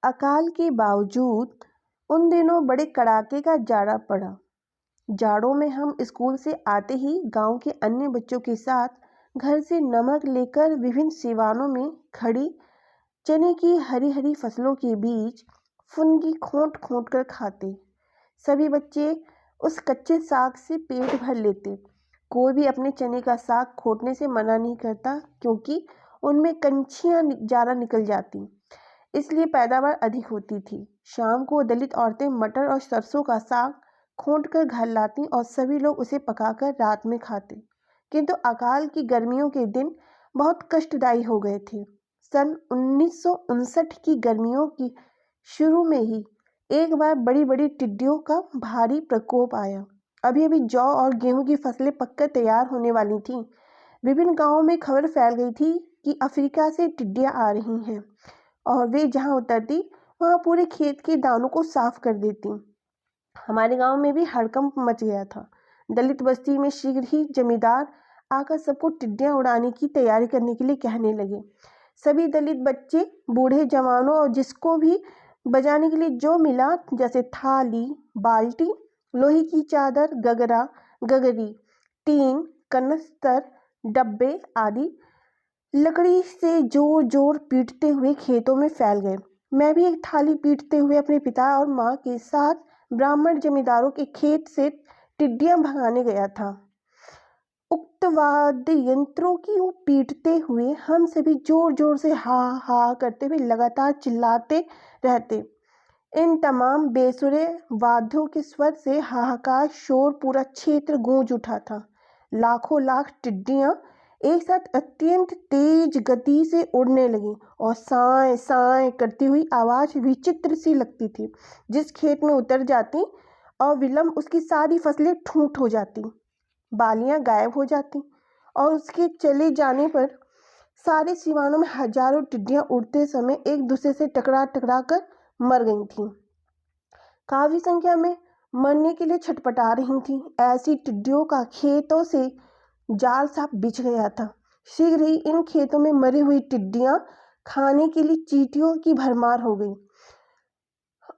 अकाल के बावजूद उन दिनों बड़े कड़ाके का जाड़ा पड़ा। जाड़ों में हम स्कूल से आते ही गांव के अन्य बच्चों के साथ घर से नमक लेकर विभिन्न सिवानों में खड़ी चने की हरी हरी फसलों के बीच फुनगी खोंट खोंट कर खाते। सभी बच्चे उस कच्चे साग से पेट भर लेते। कोई भी अपने चने का साग खोटने से मना नहीं करता, क्योंकि उनमें कंछियां ज़्यादा निकल जाती, इसलिए पैदावार अधिक होती थी। शाम को दलित औरतें मटर और सरसों का साग खोंट कर घर लाती और सभी लोग उसे पकाकर रात में खाते। किंतु अकाल की गर्मियों के दिन बहुत कष्टदायी हो गए थे। सन 1959 की गर्मियों की शुरू में ही एक बार बड़ी बड़ी टिड्डियों का भारी प्रकोप आया। अभी अभी जौ और गेहूं की फसलें पककर तैयार होने वाली थीं। विभिन्न गांवों में खबर फैल गई थी कि अफ्रीका से टिड्डियां आ रही हैं और वे जहां उतरती वहां पूरे खेत के दानों को साफ कर देती। हमारे गांव में भी हड़कंप मच गया था। दलित बस्ती में शीघ्र ही जमींदार आकर सबको टिड्डियां उड़ाने की तैयारी करने के लिए कहने लगे। सभी दलित बच्चे, बूढ़े, जवानों और जिसको भी बजाने के लिए जो मिला, जैसे थाली, बाल्टी, लोहे की चादर, गगरा, गगरी, टीन, कनस्तर, डब्बे आदि लकड़ी से जोर जोर पीटते हुए खेतों में फैल गए। मैं भी एक थाली पीटते हुए अपने पिता और माँ के साथ ब्राह्मण जमींदारों के खेत से टिड्डियां भगाने गया था। उक्त वाद्य यंत्रों की पीटते हुए हम सभी जोर जोर से हा हा करते हुए लगातार चिल्लाते रहते। इन तमाम बेसुरे वाद्यों के स्वर से हाहाकार शोर पूरा क्षेत्र गूंज उठा था। लाखों लाख टिड्डियां एक साथ अत्यंत तेज गति से उड़ने लगी और साए साए करती हुई आवाज विचित्र सी लगती थी। जिस खेत में उतर जाती और विलंब उसकी सारी फसलें ठूंठ हो जाती, बालियां गायब हो जाती और उसके चले जाने पर सारे सिवानों में हजारों टिड्डियां उड़ते समय एक दूसरे से टकरा टकरा कर मर गई थीं। काफी संख्या में मरने के लिए छटपटा रही थीं। ऐसी टिड्डियों का खेतों से जाल साफ बिछ गया था। शीघ्र ही इन खेतों में मरी हुई टिड्डियां खाने के लिए चींटियों की भरमार हो गई।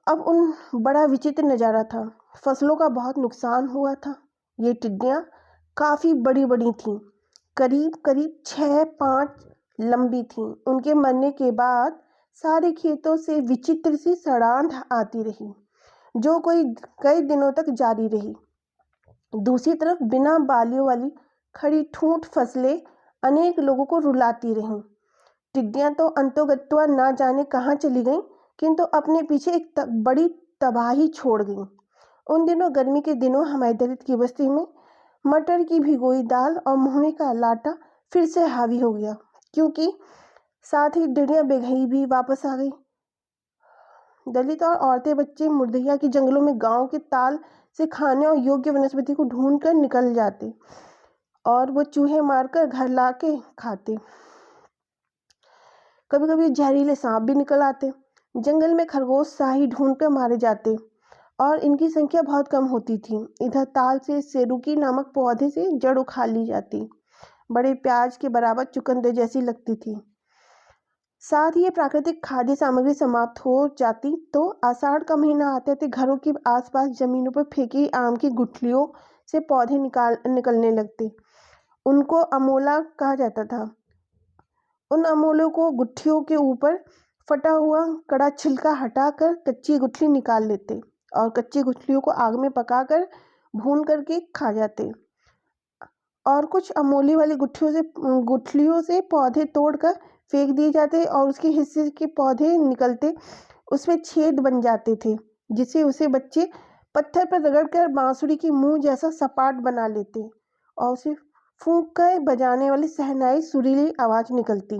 अब उन बड़ा विचित्र नज़ारा था। फसलों का बहुत नुकसान हुआ था। ये टिड्डियां काफ़ी बड़ी बड़ी थीं, करीब करीब 6-5 लंबी थीं। उनके मरने के बाद सारे खेतों से विचित्र सी सड़ांध आती रही, जो कई दिनों तक जारी रही। दूसरी तरफ बिना बालियों वाली खड़ी ठूंठ फसलें अनेक लोगों को रुलाती रहीं। टिड्डियां तो अंतोगत्वा ना जाने कहाँ चली गईं, किंतु अपने पीछे एक बड़ी तबाही छोड़ गईं। उन दिनों, गर्मी के दिनों, हमारी दलित की बस्ती में मटर की भिगोई दाल और मुहम्मे का लाटा फिर से हावी हो गया, क्योंकि साथ ही टिड्डियां बेघई भी वापस आ गई। दलित और औरतें, बच्चे मुर्दैया के जंगलों में गांव के ताल से खाने और योग्य वनस्पति को ढूंढ कर निकल जाते और वो चूहे मारकर घर ला के खाते। कभी कभी जहरीले सांप भी निकल आते। जंगल में खरगोश शाही ढूंढ कर मारे जाते और इनकी संख्या बहुत कम होती थी। इधर ताल से सेरुकी नामक पौधे से जड़ उखाड़ ली जाती, बड़े प्याज के बराबर चुकंदर जैसी लगती थी। साथ ही ये प्राकृतिक खाद्य सामग्री समाप्त हो जाती तो आषाढ़ का महीना आते थे घरों के आसपास जमीनों पर फेंकी आम की गुठलियों से पौधे निकलने लगते। उनको अमोला कहा जाता था। उन अमोलों को गुठलियों के ऊपर फटा हुआ कड़ा छिलका हटाकर कच्ची गुठली निकाल लेते और कच्ची गुठलियों को आग में पकाकर भून करके खा जाते। और कुछ अमोली वाली गुठलियों से पौधे तोड़कर फेंक दिए जाते और उसके हिस्से के पौधे निकलते, उसमें छेद बन जाते थे, जिसे उसे बच्चे पत्थर पर रगड़कर बांसुरी की मुंह जैसा सपाट बना लेते और उसे फूंक कर बजाने वाली शहनाई सुरीली आवाज निकलती।